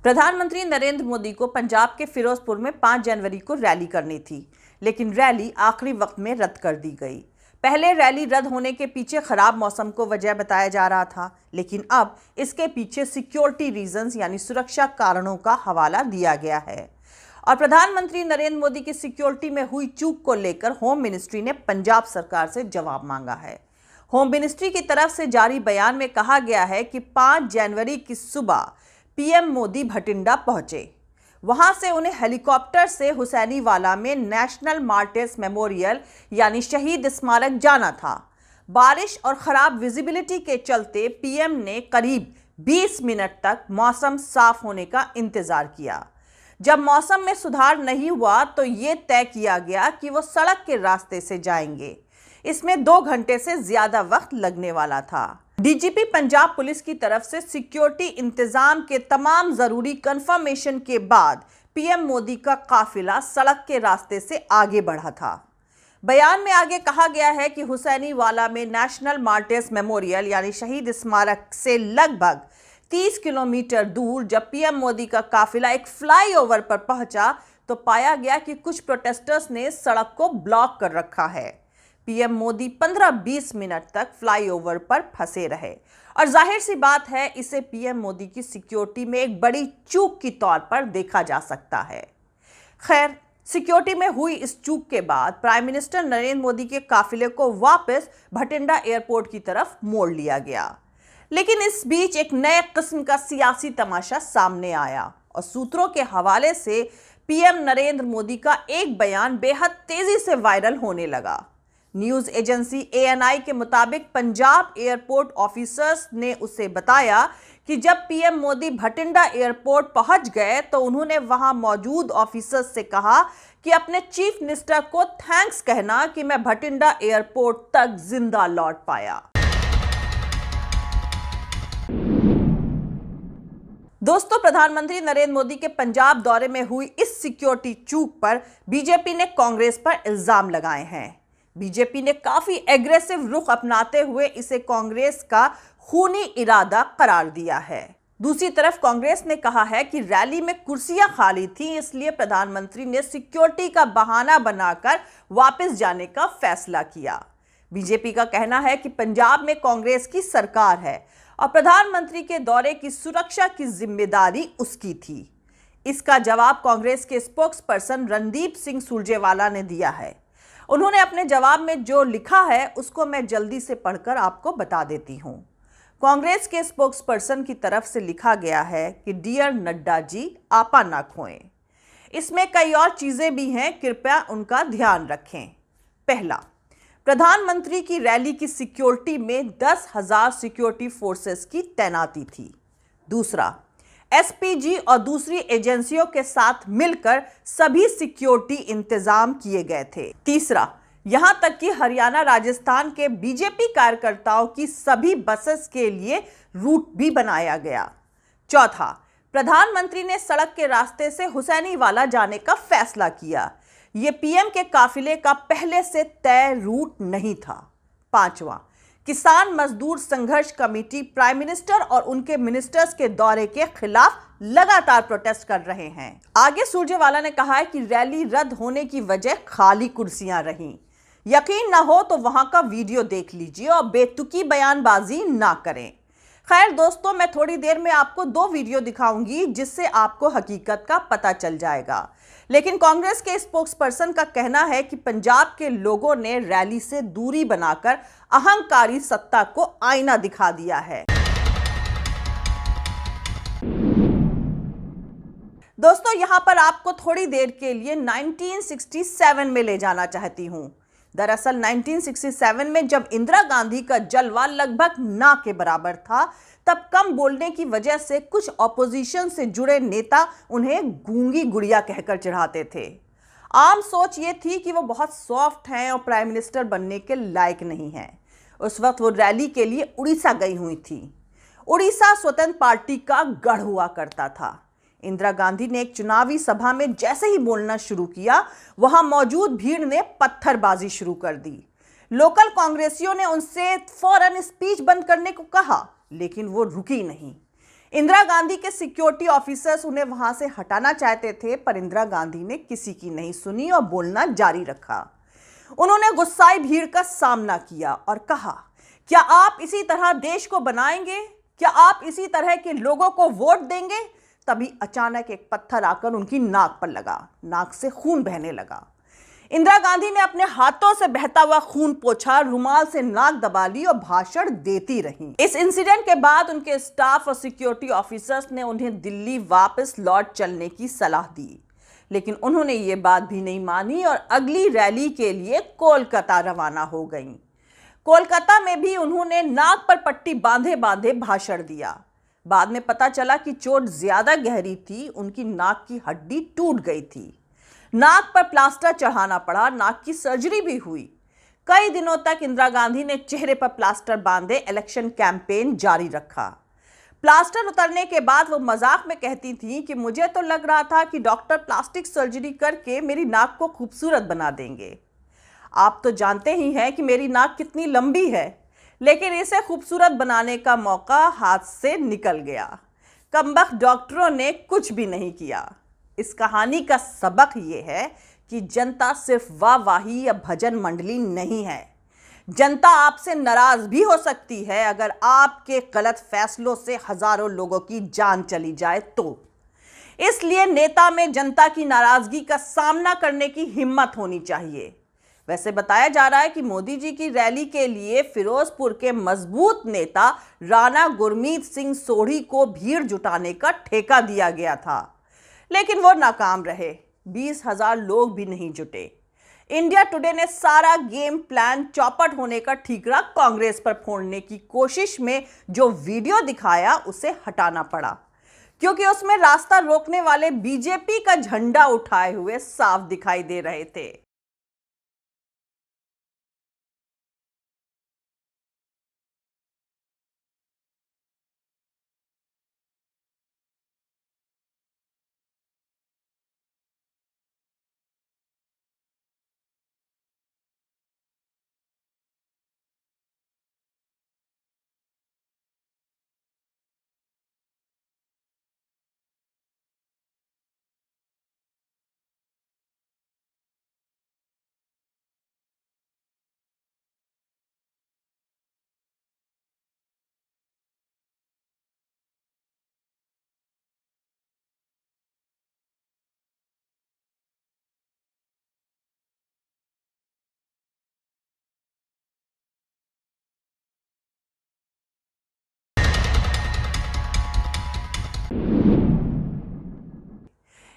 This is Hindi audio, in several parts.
प्रधानमंत्री नरेंद्र मोदी को पंजाब के फिरोजपुर में 5 जनवरी को रैली करनी थी, लेकिन रैली आखिरी वक्त में रद्द कर दी गई। पहले रैली रद्द होने के पीछे खराब मौसम को वजह बताया जा रहा था, लेकिन अब इसके पीछे सिक्योरिटी रीजंस यानी सुरक्षा कारणों का हवाला दिया गया है। और प्रधानमंत्री नरेंद्र मोदी की सिक्योरिटी में हुई चूक को लेकर होम मिनिस्ट्री ने पंजाब सरकार से जवाब मांगा है। होम मिनिस्ट्री की तरफ से जारी बयान में कहा गया है कि 5 जनवरी की सुबह पीएम मोदी भटिंडा पहुंचे। वहां से उन्हें हेलीकॉप्टर से हुसैनीवाला में नेशनल मार्टिर्स मेमोरियल यानी शहीद स्मारक जाना था। बारिश और खराब विजिबिलिटी के चलते पीएम ने करीब 20 मिनट तक मौसम साफ होने का इंतजार किया। जब मौसम में सुधार नहीं हुआ तो ये तय किया गया कि वो सड़क के रास्ते से जाएंगे। इसमें 2 घंटे से ज्यादा वक्त लगने वाला था। डीजीपी पंजाब पुलिस की तरफ से सिक्योरिटी इंतजाम के तमाम जरूरी कंफर्मेशन के बाद पीएम मोदी का काफिला सड़क के रास्ते से आगे बढ़ा था। बयान में आगे कहा गया है कि हुसैनीवाला में नेशनल मार्टिर्स मेमोरियल यानी शहीद स्मारक से लगभग 30 किलोमीटर दूर जब पीएम मोदी का काफिला एक फ्लाईओवर पर पहुंचा तो पाया गया कि कुछ प्रोटेस्टर्स ने सड़क को ब्लॉक कर रखा है। पीएम मोदी 15-20 मिनट तक फ्लाईओवर पर फंसे रहे और जाहिर सी बात है इसे पीएम मोदी की सिक्योरिटी में एक बड़ी चूक की तौर पर देखा जा सकता है। खैर, सिक्योरिटी में हुई इस चूक के बाद प्राइम मिनिस्टर नरेंद्र मोदी के काफिले को वापस भटिंडा एयरपोर्ट की तरफ मोड़ लिया गया। लेकिन इस बीच एक नए किस्म का सियासी तमाशा सामने आया और सूत्रों के हवाले से पीएम नरेंद्र मोदी का एक बयान बेहद तेजी से वायरल होने लगा। न्यूज एजेंसी ANI के मुताबिक पंजाब एयरपोर्ट ऑफिसर्स ने उसे बताया कि जब पीएम मोदी भटिंडा एयरपोर्ट पहुंच गए तो उन्होंने वहां मौजूद ऑफिसर्स से कहा कि अपने चीफ मिनिस्टर को थैंक्स कहना कि मैं भटिंडा एयरपोर्ट तक जिंदा लौट पाया। दोस्तों, प्रधानमंत्री नरेंद्र मोदी के पंजाब दौरे में हुई इस सिक्योरिटी चूक पर बीजेपी ने कांग्रेस पर इल्जाम लगाए हैं। बीजेपी ने काफी एग्रेसिव रुख अपनाते हुए इसे कांग्रेस का खूनी इरादा करार दिया है। दूसरी तरफ कांग्रेस ने कहा है कि रैली में कुर्सियां खाली थीं, इसलिए प्रधानमंत्री ने सिक्योरिटी का बहाना बनाकर वापस जाने का फैसला किया। बीजेपी का कहना है कि पंजाब में कांग्रेस की सरकार है और प्रधानमंत्री के दौरे की सुरक्षा की जिम्मेदारी उसकी थी। इसका जवाब कांग्रेस के स्पोक्स पर्सन रणदीप सिंह सुरजेवाला ने दिया है। उन्होंने अपने जवाब में जो लिखा है उसको मैं जल्दी से पढ़कर आपको बता देती हूं। कांग्रेस के स्पोक्स पर्सन की तरफ से लिखा गया है कि डियर नड्डा जी, आपा ना खोएं। इसमें कई और चीजें भी हैं, कृपया उनका ध्यान रखें। पहला, प्रधानमंत्री की रैली की सिक्योरिटी में 10,000 सिक्योरिटी फोर्सेस की तैनाती थी। दूसरा, एसपीजी और दूसरी एजेंसियों के साथ मिलकर सभी सिक्योरिटी इंतजाम किए गए थे। तीसरा, यहां तक कि हरियाणा राजस्थान के बीजेपी कार्यकर्ताओं की सभी बसेस के लिए रूट भी बनाया गया। चौथा, प्रधानमंत्री ने सड़क के रास्ते से हुसैनीवाला जाने का फैसला किया। यह पीएम के काफिले का पहले से तय रूट नहीं था। पांचवा, किसान मजदूर संघर्ष कमेटी प्राइम मिनिस्टर और उनके मिनिस्टर्स के दौरे के खिलाफ लगातार प्रोटेस्ट कर रहे हैं। आगे सुरजेवाला ने कहा है कि रैली रद्द होने की वजह खाली कुर्सियां रहीं। यकीन ना हो तो वहां का वीडियो देख लीजिए और बेतुकी बयानबाजी ना करें। खैर दोस्तों, मैं थोड़ी देर में आपको 2 वीडियो दिखाऊंगी जिससे आपको हकीकत का पता चल जाएगा। लेकिन कांग्रेस के स्पोक्स पर्सन का कहना है कि पंजाब के लोगों ने रैली से दूरी बनाकर अहंकारी सत्ता को आईना दिखा दिया है। दोस्तों, यहां पर आपको थोड़ी देर के लिए 1967 में ले जाना चाहती हूं। दरअसल 1967 में जब इंदिरा गांधी का जलवा लगभग ना के बराबर था, तब कम बोलने की वजह से कुछ ऑपोजिशन से जुड़े नेता उन्हें गूंगी गुड़िया कहकर चिढ़ाते थे। आम सोच ये थी कि वो बहुत सॉफ्ट हैं और प्राइम मिनिस्टर बनने के लायक नहीं हैं। उस वक्त वो रैली के लिए उड़ीसा गई हुई थी। उड़ीसा स्वतंत्र पार्टी का गढ़ हुआ करता था। इंदिरा गांधी ने एक चुनावी सभा में जैसे ही बोलना शुरू किया, वहां मौजूद भीड़ ने पत्थरबाजी शुरू कर दी। लोकल कांग्रेसियों ने उनसे फौरन स्पीच बंद करने को कहा, लेकिन वो रुकी नहीं। इंदिरा गांधी के सिक्योरिटी ऑफिसर्स उन्हें वहां से हटाना चाहते थे, पर इंदिरा गांधी ने किसी की नहीं सुनी और बोलना जारी रखा। उन्होंने गुस्साई भीड़ का सामना किया और कहा, क्या आप इसी तरह देश को बनाएंगे? क्या आप इसी तरह के लोगों को वोट देंगे? तभी अचानक एक पत्थर आकर उनकी नाक पर लगा। नाक से खून बहने लगा। इंदिरा गांधी ने अपने हाथों से बहता हुआ खून पोंछा, रुमाल से नाक दबा ली और भाषण देती रही। इस इंसिडेंट के बाद उनके स्टाफ और सिक्योरिटी ऑफिसर्स ने उन्हें दिल्ली वापस लौट चलने की सलाह दी, लेकिन उन्होंने ये बात भी नहीं मानी और अगली रैली के लिए कोलकाता रवाना हो गईं। कोलकाता में भी उन्होंने नाक पर पट्टी बांधे बांधे भाषण दिया। बाद में पता चला कि चोट ज्यादा गहरी थी, उनकी नाक की हड्डी टूट गई थी। नाक पर प्लास्टर चढ़ाना पड़ा, नाक की सर्जरी भी हुई। कई दिनों तक इंदिरा गांधी ने चेहरे पर प्लास्टर बांधे इलेक्शन कैंपेन जारी रखा। प्लास्टर उतरने के बाद वो मजाक में कहती थी कि मुझे तो लग रहा था कि डॉक्टर प्लास्टिक सर्जरी करके मेरी नाक को खूबसूरत बना देंगे। आप तो जानते ही हैं कि मेरी नाक कितनी लंबी है, लेकिन इसे खूबसूरत बनाने का मौका हाथ से निकल गया। कमबख्त डॉक्टरों ने कुछ भी नहीं किया। इस कहानी का सबक ये है कि जनता सिर्फ वाहवाही या भजन मंडली नहीं है। जनता आपसे नाराज भी हो सकती है अगर आपके गलत फैसलों से हजारों लोगों की जान चली जाए तो। इसलिए नेता में जनता की नाराजगी का सामना करने की हिम्मत होनी चाहिए। वैसे बताया जा रहा है कि मोदी जी की रैली के लिए फिरोजपुर के मजबूत नेता राणा गुरमीत सिंह सोढ़ी को भीड़ जुटाने का ठेका दिया गया था, लेकिन वो नाकाम रहे। 20,000 लोग भी नहीं जुटे। इंडिया टुडे ने सारा गेम प्लान चौपट होने का ठीकरा कांग्रेस पर फोड़ने की कोशिश में जो वीडियो दिखाया उसे हटाना पड़ा, क्योंकि उसमें रास्ता रोकने वाले बीजेपी का झंडा उठाए हुए साफ दिखाई दे रहे थे।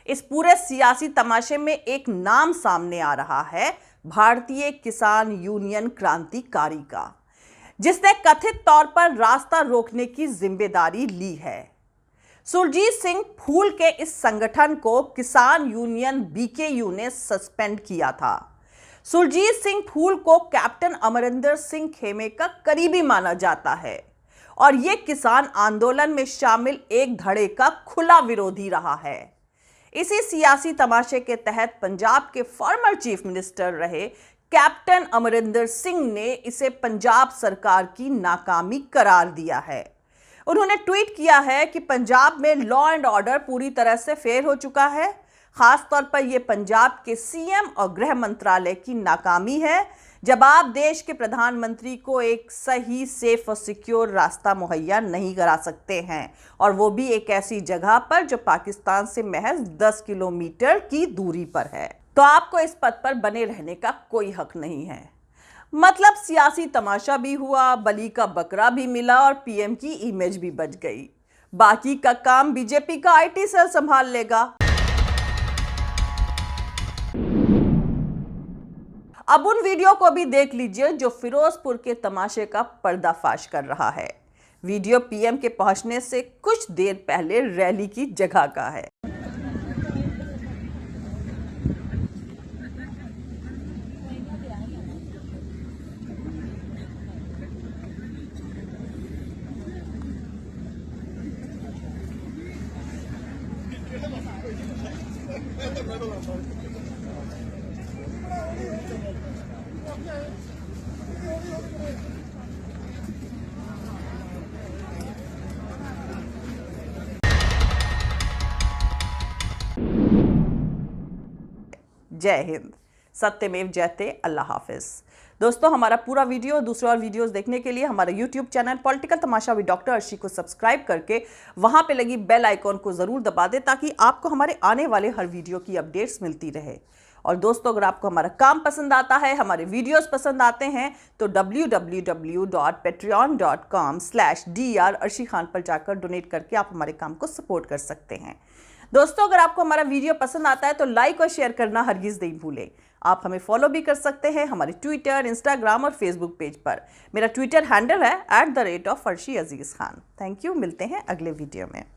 इस पूरे सियासी तमाशे में एक नाम सामने आ रहा है, भारतीय किसान यूनियन क्रांतिकारी का, जिसने कथित तौर पर रास्ता रोकने की जिम्मेदारी ली है। सुरजीत सिंह फूल के इस संगठन को किसान यूनियन बीकेयू ने सस्पेंड किया था। सुरजीत सिंह फूल को कैप्टन अमरिंदर सिंह खेमे का करीबी माना जाता है और यह किसान आंदोलन में शामिल एक धड़े का खुला विरोधी रहा है। इसी सियासी तमाशे के तहत पंजाब के फॉर्मर चीफ मिनिस्टर रहे कैप्टन अमरिंदर सिंह ने इसे पंजाब सरकार की नाकामी करार दिया है। उन्होंने ट्वीट किया है कि पंजाब में लॉ एंड ऑर्डर पूरी तरह से फेल हो चुका है। खास तौर पर यह पंजाब के सीएम और गृह मंत्रालय की नाकामी है, जब आप देश के प्रधानमंत्री को एक सही, सेफ और सिक्योर रास्ता मुहैया नहीं करा सकते हैं, और वो भी एक ऐसी जगह पर जो पाकिस्तान से महज 10 किलोमीटर की दूरी पर है। तो आपको इस पद पर बने रहने का कोई हक नहीं है। मतलब सियासी तमाशा भी हुआ, बलि का बकरा भी मिला और पीएम की इमेज भी बच गई। बाकी का काम बीजेपी का आईटी सेल संभाल लेगा। अब उन वीडियो को भी देख लीजिए जो फिरोजपुर के तमाशे का पर्दाफाश कर रहा है। वीडियो पीएम के पहुंचने से कुछ देर पहले रैली की जगह का है। जय हिंद, सत्यमेव जयते। अल्लाह हाफिज। दोस्तों, हमारा पूरा वीडियो, दूसरे और वीडियोस देखने के लिए हमारा YouTube channel political Tamasha with doctor Arshi को सब्सक्राइब करके वहां पे लगी बेल आइकॉन को जरूर दबा दें ताकि आपको हमारे आने वाले हर वीडियो की अपडेट्स मिलती रहे। और दोस्तों, अगर आपको हमारा काम पसंद आता है, हमारे वीडियोस पसंद आते हैं तो www.patreon.com/dr अर्शी खान पर जाकर डोनेट करके आप हमारे काम को सपोर्ट कर सकते हैं। दोस्तों, अगर आपको हमारा वीडियो पसंद आता है तो लाइक और शेयर करना हरगिज नहीं भूलें। आप हमें फॉलो भी कर सकते हैं हमारे ट्विटर, इंस्टाग्राम और फेसबुक पेज पर। मेरा ट्विटर हैंडल है @arshi Aziz Khan. Thank you. मिलते हैं अगले वीडियो में।